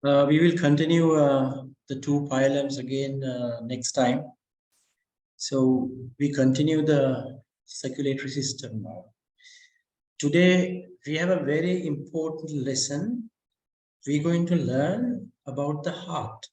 We will continue the two phylums again next time. So we continue the circulatory system now. Today we have a very important lesson. We're going to learn about the heart.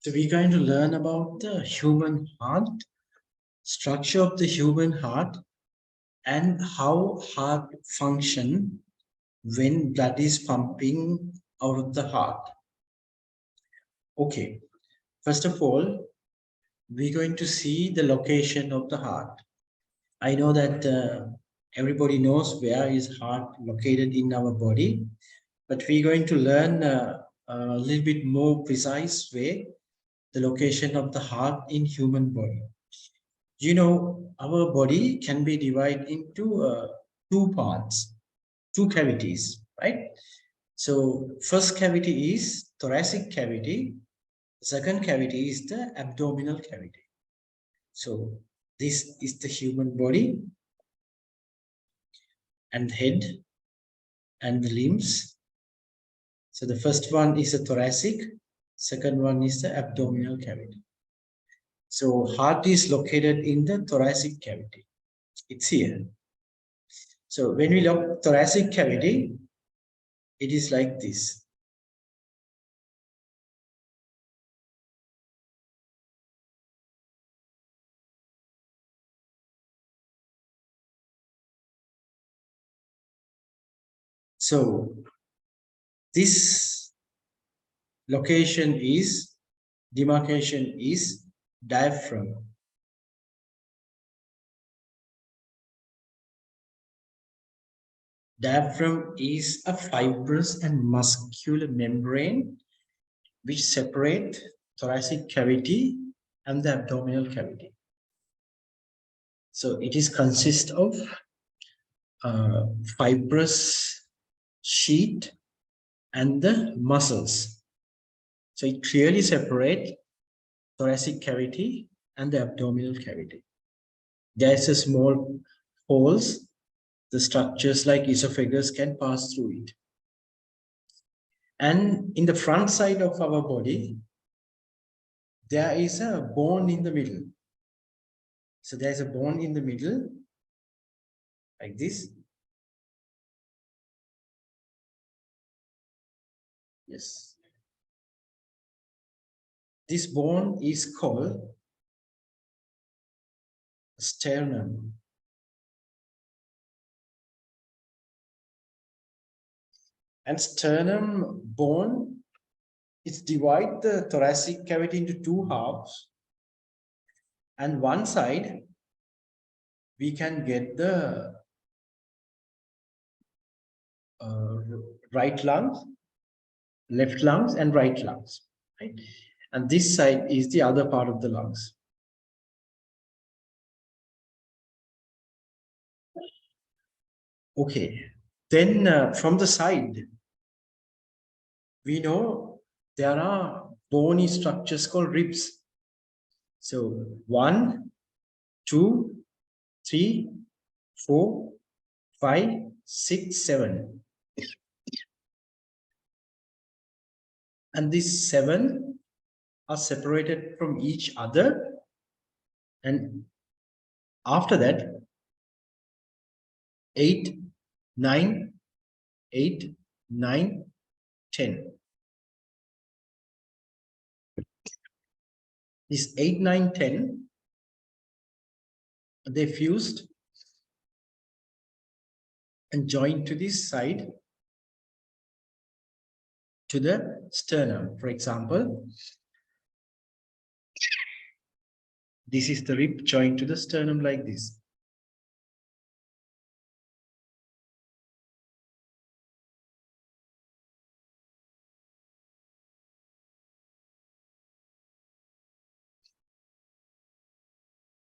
So we're going to learn about the human heart, structure of the human heart, and how heart function when blood is pumping out of the heart. Okay, first of all, we're going to see the location of the heart. I know that everybody knows where is heart located in our body, but we're going to learn a little bit more precise way the location of the heart in human body. You know, our body can be divided into two parts, two cavities, right? So first cavity is thoracic cavity. Second cavity is the abdominal cavity. So this is the human body and head and the limbs. So the first one is the thoracic, second one is the abdominal cavity. So heart is located in the thoracic cavity. It's here. So when we look thoracic cavity, it is like this. So this location is, demarcation is diaphragm. Diaphragm is a fibrous and muscular membrane which separate thoracic cavity and the abdominal cavity. So it is consist of fibrous sheet and the muscles. So it clearly separates thoracic cavity and the abdominal cavity. There is a small holes. The structures like esophagus can pass through it. And in the front side of our body, there is a bone in the middle. So there's a bone in the middle, like this. Yes. This bone is called sternum. And sternum bone, it divides the thoracic cavity into two halves. And one side, we can get the right lungs, left lungs, and right lungs. Right? And this side is the other part of the lungs. Okay, then from the side, we know there are bony structures called ribs. So 1, 2, 3, 4, 5, 6, 7. And these 7 are separated from each other. And after that, 8, 9, 8, 9, 10. These 8, 9, 10, they fused and joined to this side to the sternum. For example, this is the rib joined to the sternum like this.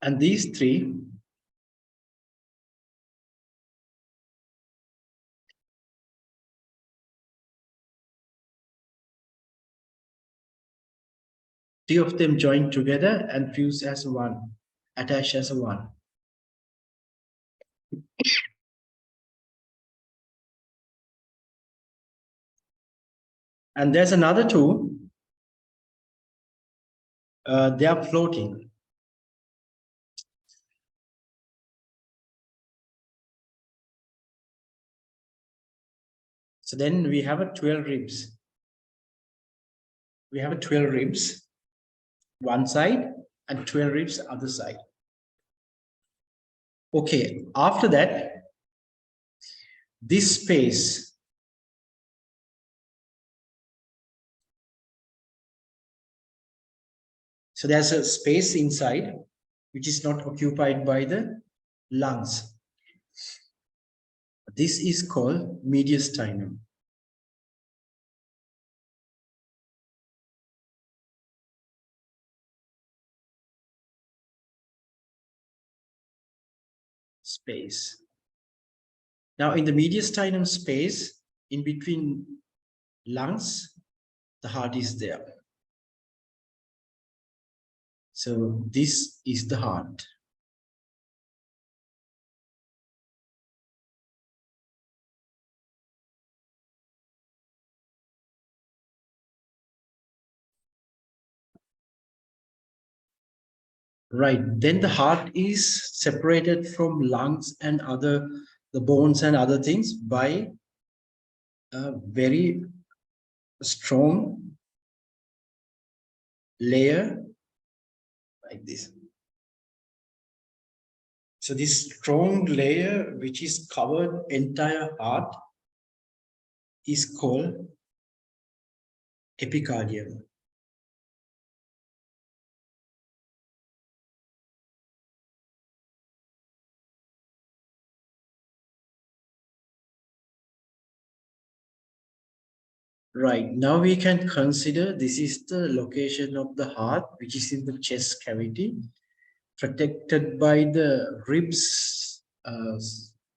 And these three Three of them join together and fuse as one, attach as one. And there's another two. They are floating. So then we have a 12 ribs. We have a 12 ribs, one side, and 12 ribs other side. Okay, after that, this space, so there's a space inside which is not occupied by the lungs. This is called mediastinum. Space. Now in the mediastinum space, in between lungs, the heart is there. So this is the heart. Right, then the heart is separated from lungs and the bones and other things by a very strong layer like this. So this strong layer which is covered entire heart is called epicardium. Right, now we can consider this is the location of the heart, which is in the chest cavity, protected by the ribs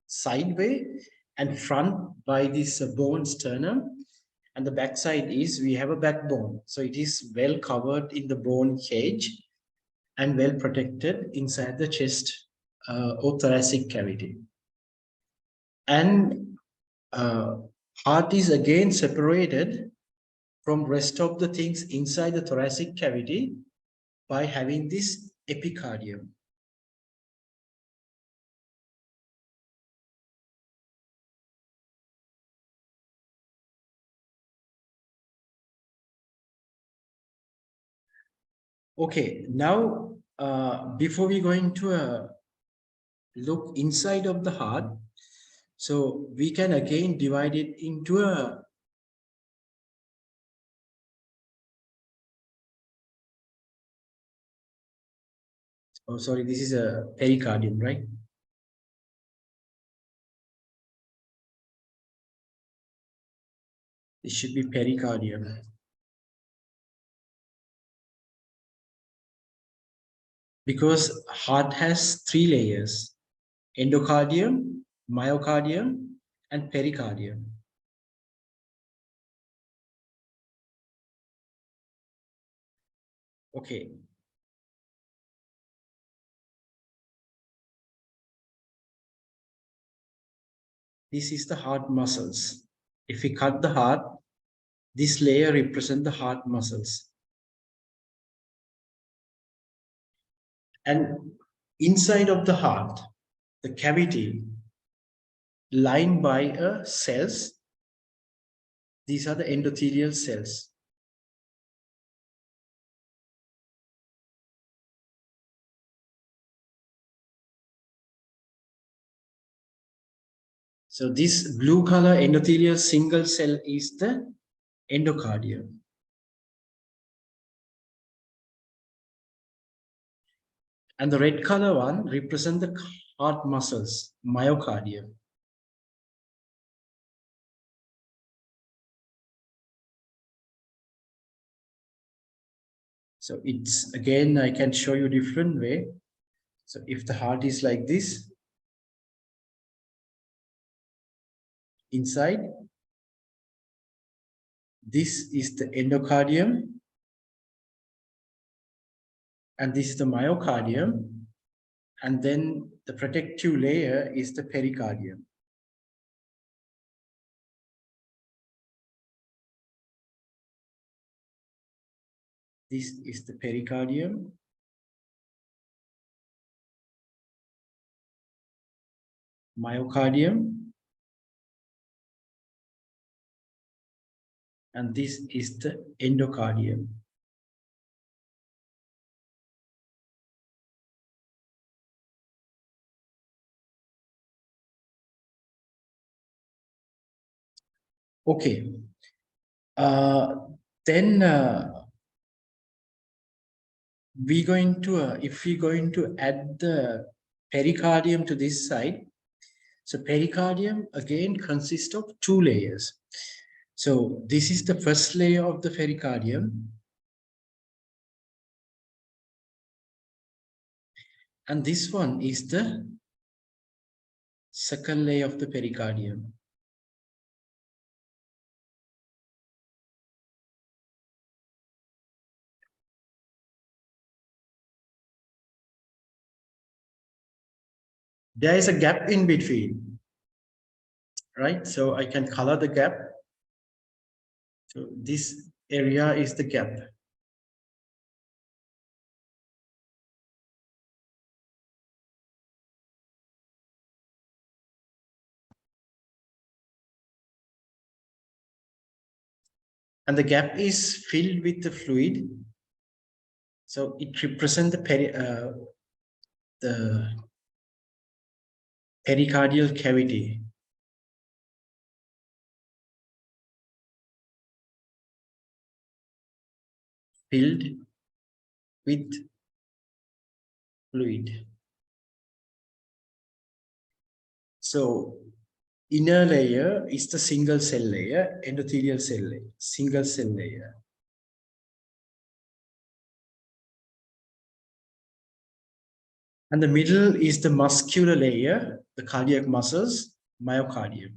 sideway and front by this bone sternum. And the back side is we have a backbone. So it is well covered in the bone cage and well protected inside the chest or thoracic cavity. And heart is again separated from rest of the things inside the thoracic cavity by having this epicardium. Okay, now before we go into a look inside of the heart, so we can again divide it into a oh sorry, this is a pericardium, right? This should be pericardium. Because heart has three layers: endocardium, myocardium, and pericardium. Okay. This is the heart muscles. If we cut the heart, this layer represents the heart muscles. And inside of the heart, the cavity lined by cells, these are the endothelial cells. So this blue color endothelial single cell is the endocardium. And the red color one represents the heart muscles, myocardium. So it's again, I can show you different way. So if the heart is like this, inside, this is the endocardium. and this is the myocardium, and then the protective layer is the pericardium. This is the pericardium. Myocardium. And this is the endocardium. Okay. Then we're going to, if we're going to add the pericardium to this side, so pericardium again consists of two layers. So this is the first layer of the pericardium. And this one is the second layer of the pericardium. There is a gap in between, right? So I can color the gap. So this area is the gap. And the gap is filled with the fluid. So it represents the pericardial cavity. Filled with fluid. So inner layer is the single cell layer, endothelial cell layer, single cell layer. And the middle is the muscular layer, the cardiac muscles, myocardium.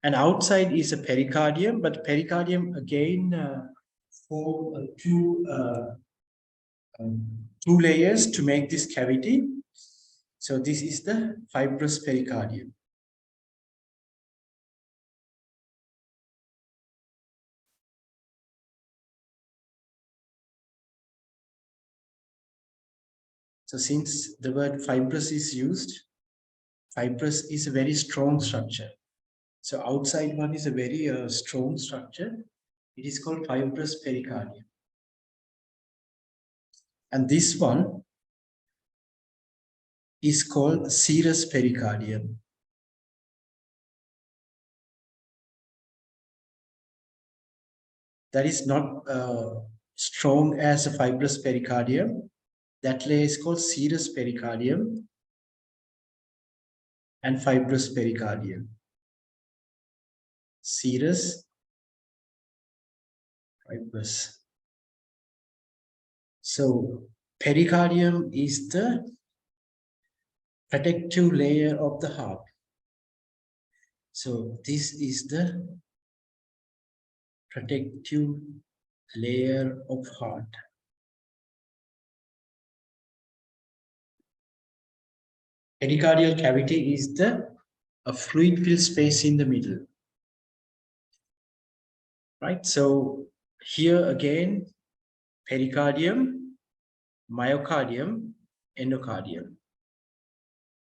And outside is a pericardium, but pericardium again form two layers to make this cavity. So this is the fibrous pericardium. So since the word fibrous is used, fibrous is a very strong structure. So outside one is a very strong structure. It is called fibrous pericardium. And this one is called serous pericardium. That is not strong as a fibrous pericardium. That layer is called serous pericardium and fibrous pericardium. Serous, fibrous. So pericardium is the protective layer of the heart. So this is the protective layer of heart. Pericardial cavity is the fluid-filled space in the middle. Right? So here again, pericardium, myocardium, endocardium.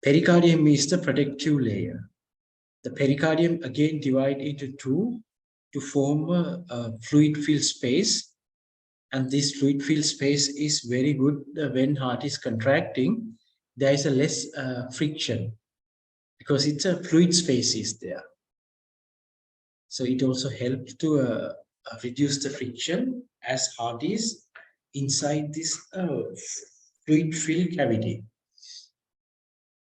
Pericardium is the protective layer. The pericardium again divides into two to form a fluid-filled space. And this fluid-filled space is very good when heart is contracting. There is a less friction because it's a fluid space is there. So it also helps to reduce the friction as heart is inside this fluid-filled cavity.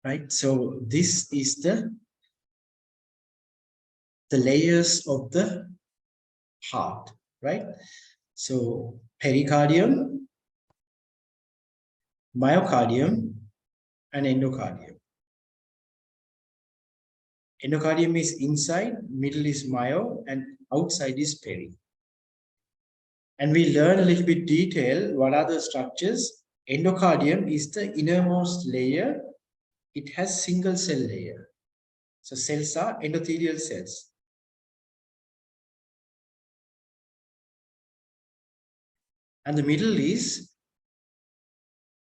Right? So this is the layers of the heart, right? So pericardium, myocardium, and endocardium. Endocardium is inside, middle is myo, and outside is peri. And we learn a little bit detail what are the structures. Endocardium is the innermost layer. It has single cell layer. So cells are endothelial cells. And the middle is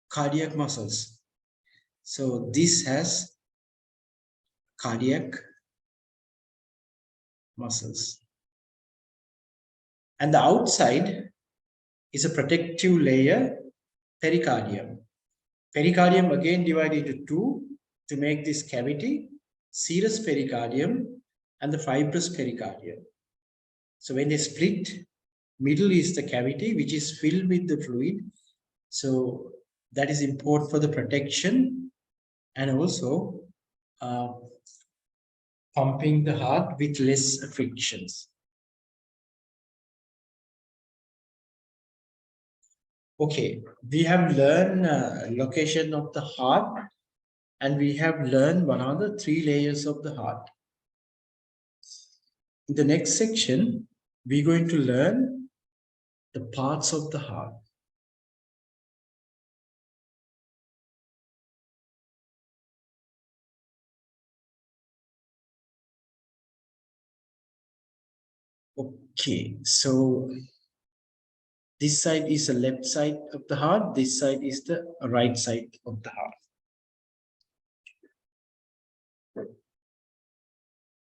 cardiac muscles. So this has cardiac muscles. And the outside is a protective layer, pericardium. Pericardium again divided into two to make this cavity, serous pericardium and the fibrous pericardium. So when they split, middle is the cavity which is filled with the fluid. So that is important for the protection and also pumping the heart with less frictions. Okay, we have learned location of the heart and we have learned one of the three layers of the heart. In the next section, we're going to learn the parts of the heart. Okay, so this side is the left side of the heart, this side is the right side of the heart.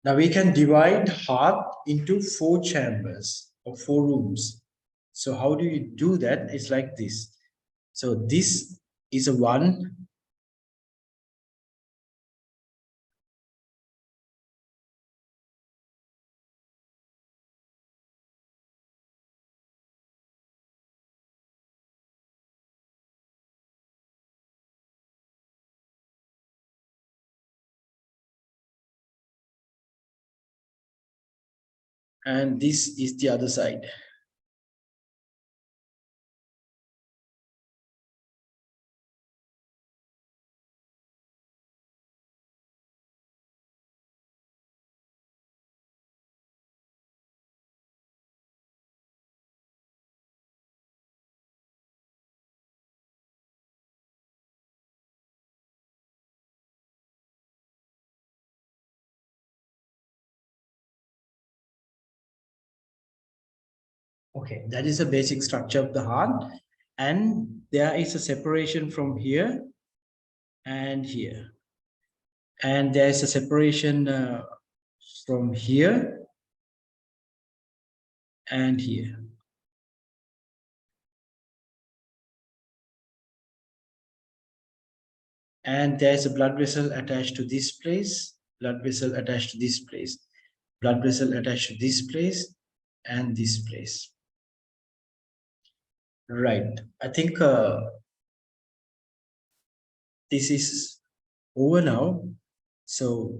Now we can divide heart into 4 chambers or 4 rooms. So how do you do that? It's like this. So this is a one. And this is the other side. Okay, that is the basic structure of the heart. And there is a separation from here and here. And there is a separation from here and here. And there is a blood vessel attached to this place, blood vessel attached to this place, blood vessel attached to this place and this place. Right. I think this is over now. So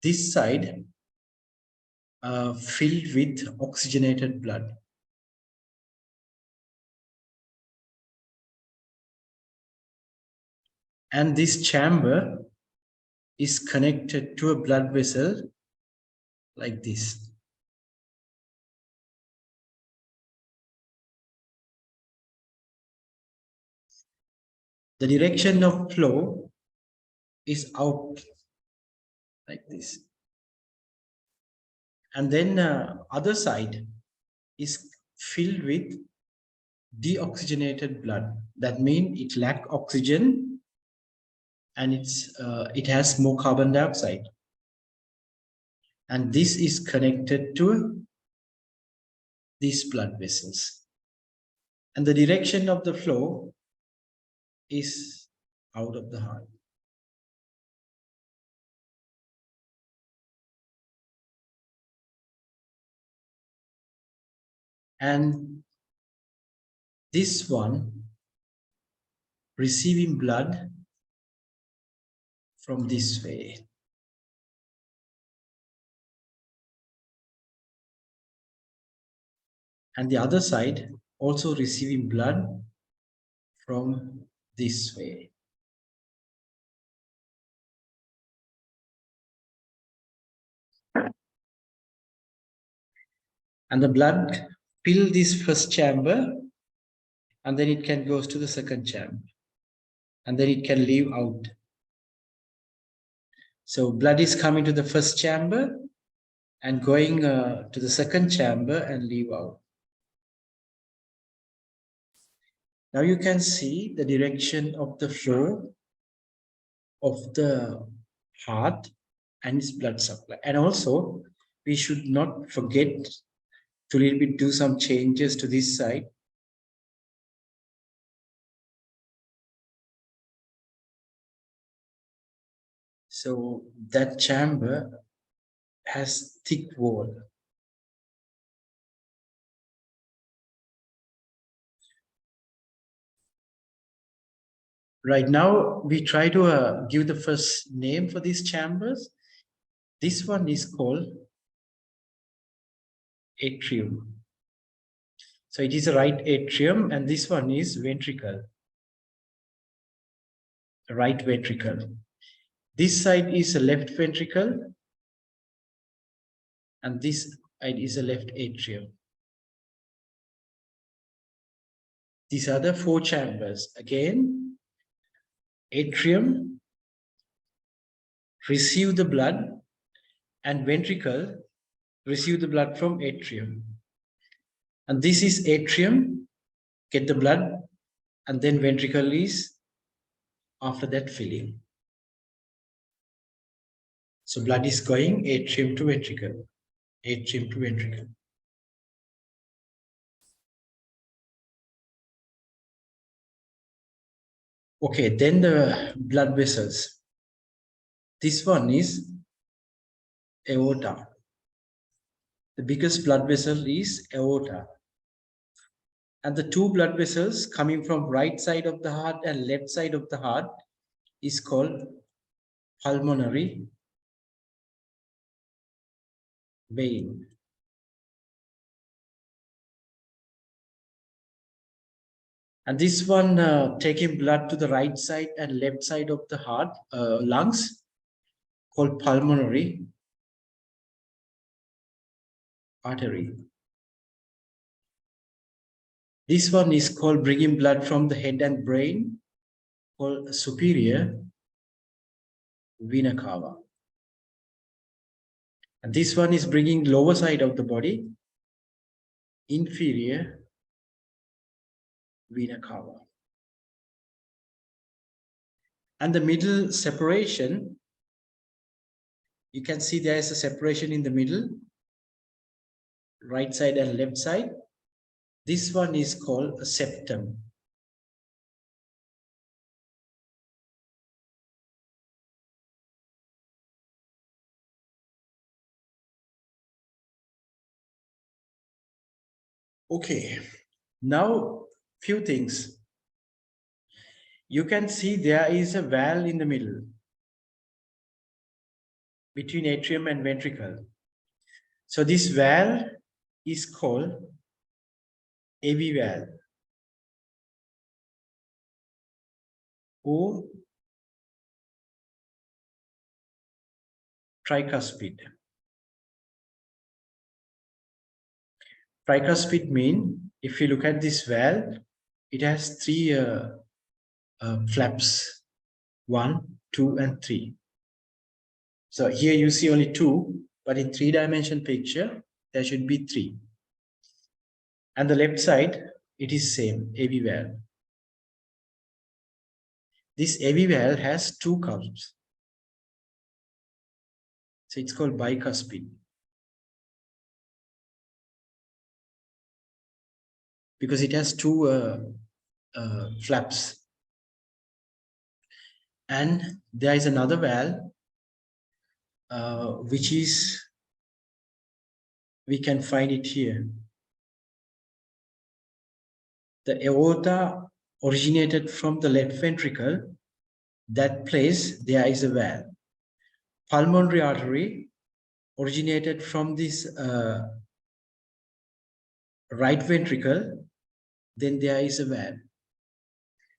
this side filled with oxygenated blood. And this chamber is connected to a blood vessel like this. The direction of flow is out like this. And then other side is filled with deoxygenated blood. That means it lacks oxygen and it has more carbon dioxide. And this is connected to these blood vessels. And the direction of the flow is out of the heart. And this one receiving blood from this way. And the other side also receiving blood from this way. And the blood fill this first chamber, and then it can go to the second chamber, and then it can leave out. So blood is coming to the first chamber and going to the second chamber and leave out. Now you can see the direction of the flow of the heart and its blood supply. And also, we should not forget to little bit do some changes to this side. So that chamber has thick wall. Right now, we try to give the first name for these chambers. This one is called atrium. So it is a right atrium, and this one is ventricle, right ventricle. This side is a left ventricle, and this side is a left atrium. These are the 4 chambers. Again, atrium, receive the blood, and ventricle, receive the blood from atrium. And this is atrium, get the blood, and then ventricle is after that filling. So blood is going atrium to ventricle, atrium to ventricle. Okay, then the blood vessels. This one is aorta. The biggest blood vessel is aorta. And the 2 blood vessels coming from right side of the heart and left side of the heart is called pulmonary vein. And this one taking blood to the right side and left side of the heart, lungs, called pulmonary artery. This one is called bringing blood from the head and brain, called superior vena cava. And this one is bringing lower side of the body, inferior vena cava. And the middle separation, you can see there is a separation in the middle, right side and left side. This one is called a septum. Okay, now few things. You can see there is a valve in the middle between atrium and ventricle. So this valve is called AV valve or tricuspid. Tricuspid mean, if you look at this valve, it has 3 flaps, 1, 2, and 3. So here you see only 2, but in 3-dimension picture, there should be 3. And the left side, it is same, AV valve. This AV valve has 2 cusps. So it's called bicuspid. Because it has 2 flaps. And there is another valve, which is, we can find it here. The aorta originated from the left ventricle. That place, there is a valve. Pulmonary artery originated from this right ventricle, then there is a valve.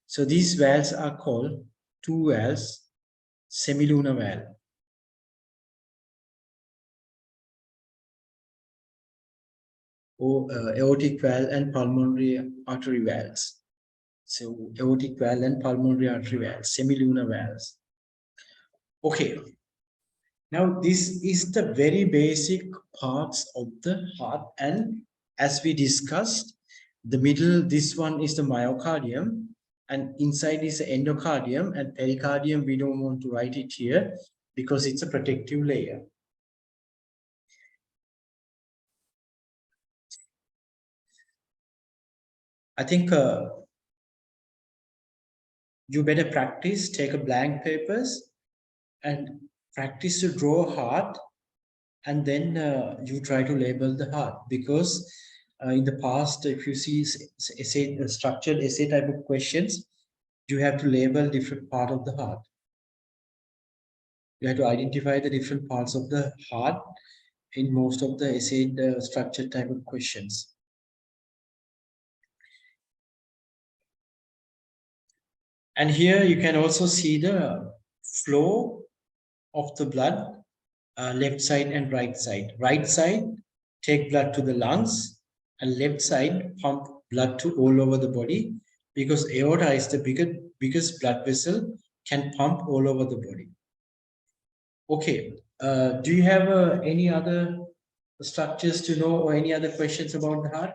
So these valves are called 2 valves, semilunar valve. or aortic valve and pulmonary artery valves. So aortic valve and pulmonary artery valves, semilunar valves. Okay. Now this is the very basic parts of the heart, and as we discussed, the middle, this one is the myocardium, and inside is the endocardium, and pericardium we don't want to write it here because it's a protective layer. I think you better practice, take a blank papers and practice to draw a heart, and then you try to label the heart, because in the past, if you see essay, structured essay type of questions, you have to label different part of the heart. You have to identify the different parts of the heart in most of the essay structured type of questions. And here you can also see the flow of the blood, left side and right side. Right side, take blood to the lungs, and left side, pump blood to all over the body, because aorta is the biggest blood vessel, can pump all over the body. Okay, do you have any other structures to know, or any other questions about the heart?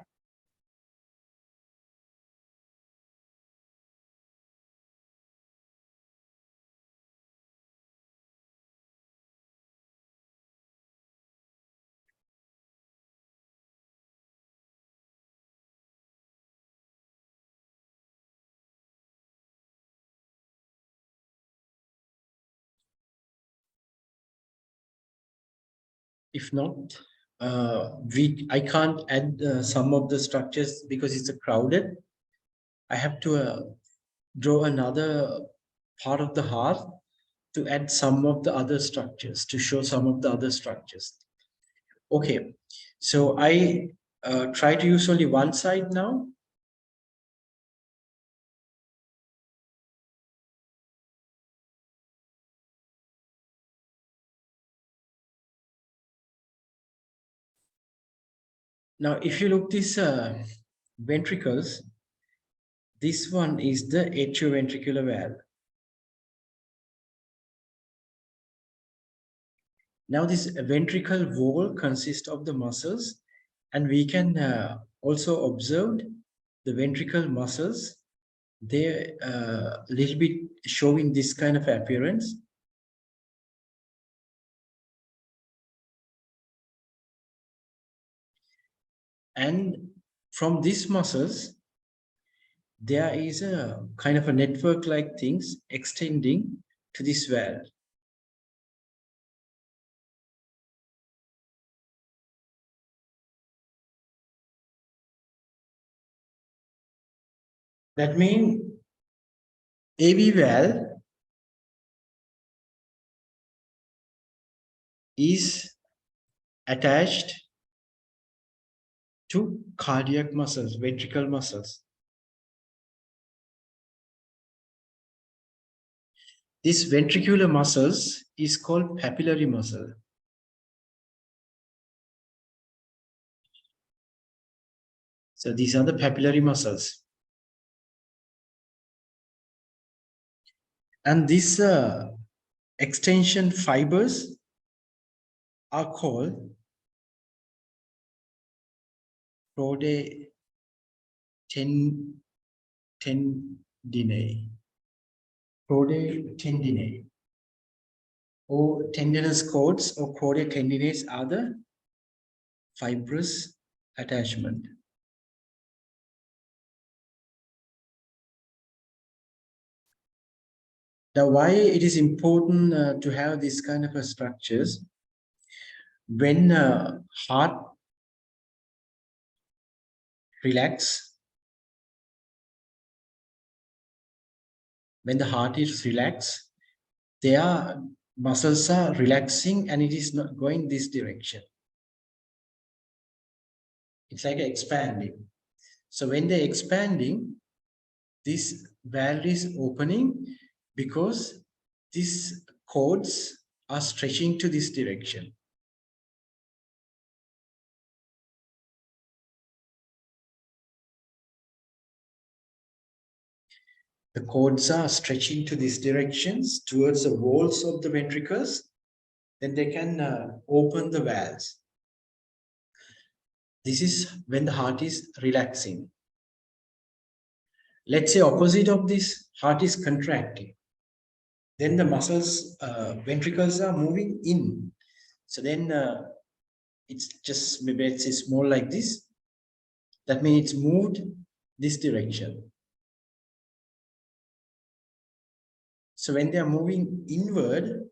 If not, I can't add some of the structures because it's a crowded. I have to draw another part of the heart to add some of the other structures, to show some of the other structures. Okay, so I try to use only one side now. Now, if you look this ventricles, this one is the atrioventricular valve. Now, this ventricle wall consists of the muscles, and we can also observe the ventricle muscles. They're a little bit showing this kind of appearance. And from these muscles, there is a kind of a network-like things extending to this valve. That means AV valve is attached to cardiac muscles, ventricle muscles. This ventricular muscles is called papillary muscle. So these are the papillary muscles. And these extension fibers are called tendinae. Tendinae. Or tendinous cords or chordae tendinates are the fibrous attachment. Now, why it is important to have this kind of structures? When heart relax, when the heart is relaxed, their muscles are relaxing and it is not going this direction. It's like expanding. So when they're expanding, this valve is opening because these cords are stretching to this direction. The cords are stretching to these directions towards the walls of the ventricles. Then they can open the valves. This is when the heart is relaxing. Let's say opposite of this, heart is contracting. Then the muscles, ventricles are moving in. So then it's just, maybe it's more like this. That means it's moved this direction. So when they are moving inward,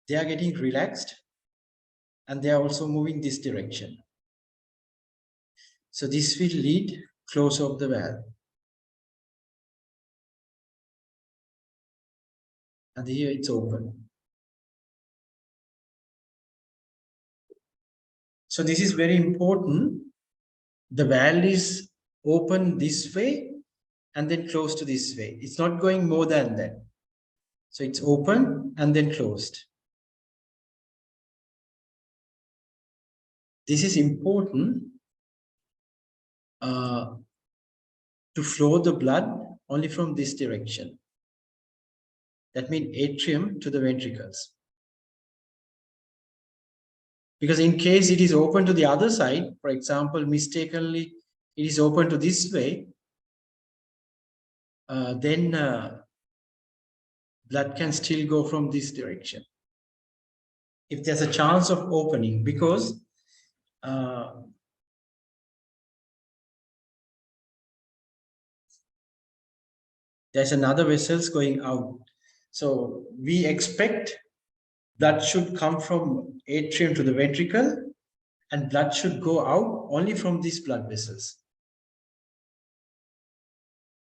they are getting relaxed and they are also moving this direction. So this will lead close of the valve. And here it's open. So this is very important. The valve is open this way and then close to this way. It's not going more than that. So it's open and then closed. This is important to flow the blood only from this direction. That means atrium to the ventricles. Because in case it is open to the other side, for example, mistakenly it is open to this way, then blood can still go from this direction. If there's a chance of opening, because there's another vessels going out. So we expect blood should come from atrium to the ventricle and blood should go out only from these blood vessels.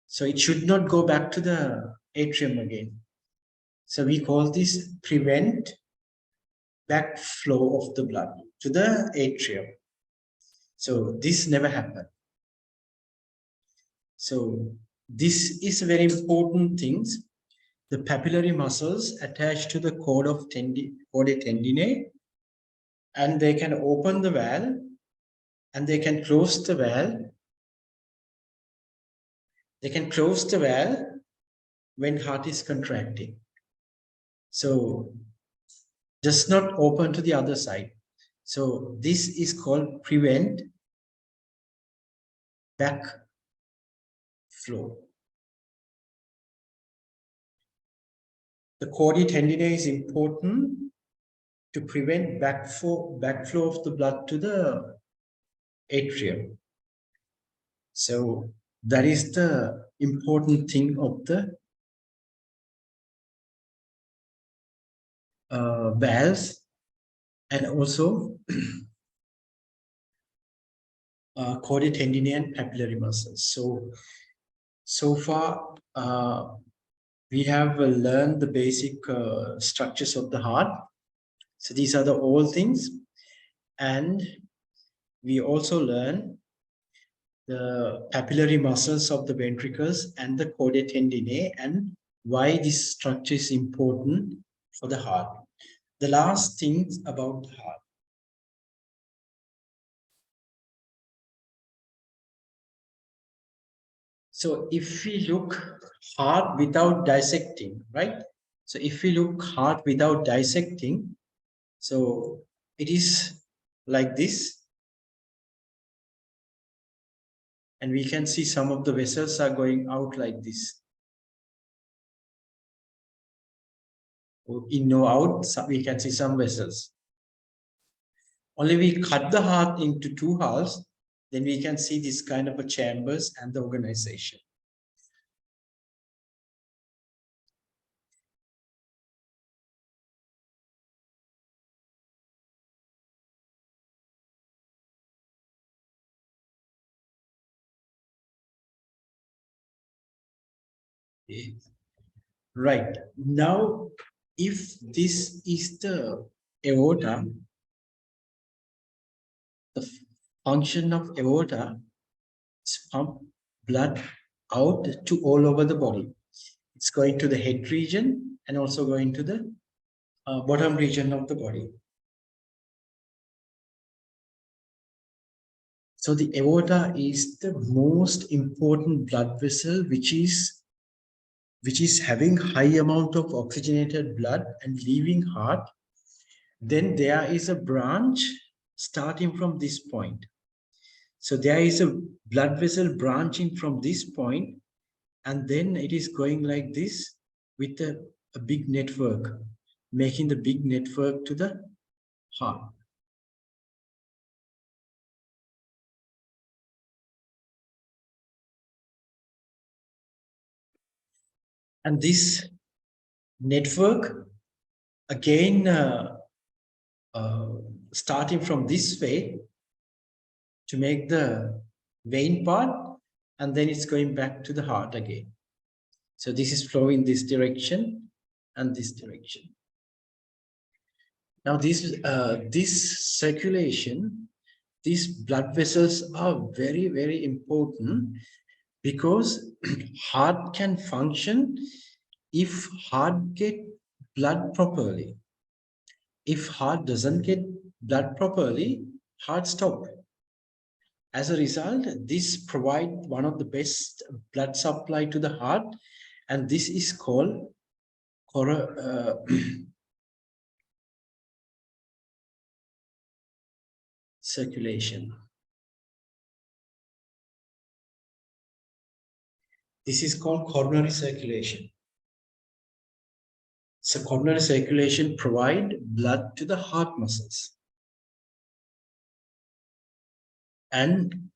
So it should not go back to the atrium again. So we call this prevent backflow of the blood to the atrium. So this never happened. So this is very important things. The papillary muscles attached to the cord of chordae tendineae, and they can open the valve and they can close the valve. They can close the valve when heart is contracting. So just not open to the other side. So this is called prevent backflow. The chordae tendineae is important to prevent backflow of the blood to the atrium. So that is the important thing of the valves, and also chordae tendineae and papillary muscles. So far we have learned the basic structures of the heart. So these are the all things, and we also learn the papillary muscles of the ventricles and the chordae tendineae and why this structure is important for the heart. The last things about the heart. So if we look heart without dissecting, right? So if we look heart without dissecting, so it is like this. And we can see some of the vessels are going out like this. In or out, we can see some vessels. Only we cut the heart into two halves, then we can see this kind of a chambers and the organization. Right. Now, if this is the aorta, the function of aorta is pump blood out to all over the body. It's going to the head region and also going to the bottom region of the body. So the aorta is the most important blood vessel, which is having high amount of oxygenated blood and leaving heart. Then there is a branch starting from this point. So there is a blood vessel branching from this point, and then it is going like this with a big network, making the big network to the heart. And this network, again, starting from this way to make the vein part, and then it's going back to the heart again. So this is flowing this direction and this direction. Now this circulation, these blood vessels are very, very important, because heart can function if heart get blood properly. If heart doesn't get blood properly, heart stop. As a result, this provides one of the best blood supply to the heart, and this is called circulation. This is called coronary circulation. So coronary circulation provide blood to the heart muscles. And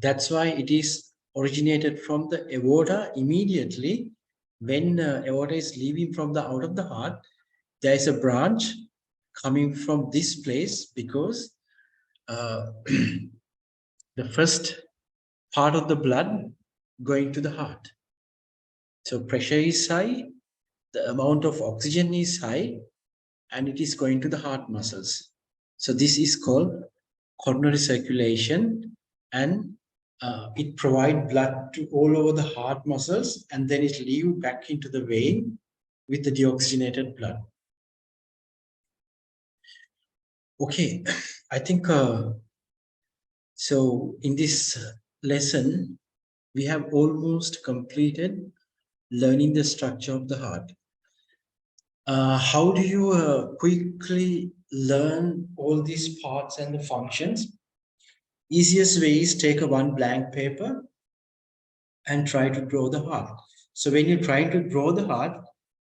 that's why it is originated from the aorta immediately. When aorta is leaving from the out of the heart, there is a branch coming from this place, because the first part of the blood going to the heart. So pressure is high, the amount of oxygen is high, and it is going to the heart muscles. So this is called coronary circulation, and it provides blood to all over the heart muscles, and then it leaves back into the vein with the deoxygenated blood. Okay, I think so in this lesson, we have almost completed learning the structure of the heart. How do you quickly learn all these parts and the functions? Easiest way is take a one blank paper and try to draw the heart. So when you try to draw the heart,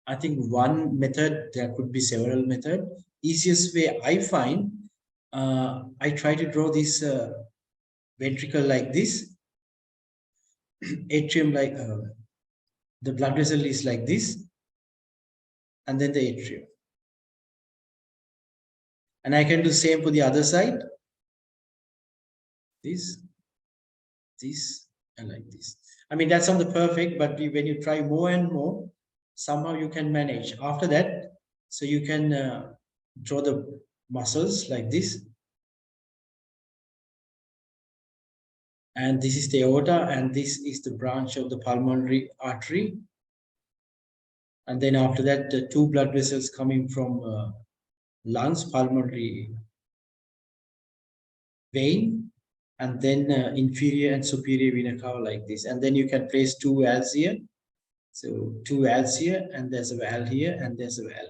I think one method, there could be several methods. Easiest way I find, I try to draw this ventricle like this, atrium like, the blood vessel is like this, and then the atrium. And I can do same for the other side. This, and like this. I mean, that's not the perfect, but when you try more and more, somehow you can manage. After that, so you can draw the muscles like this. And this is the aorta, and this is the branch of the pulmonary artery. And then after that, the two blood vessels coming from lungs, pulmonary vein, and then inferior and superior vena cava like this. And then you can place two valves here. So two valves here, and there's a valve here, and there's a valve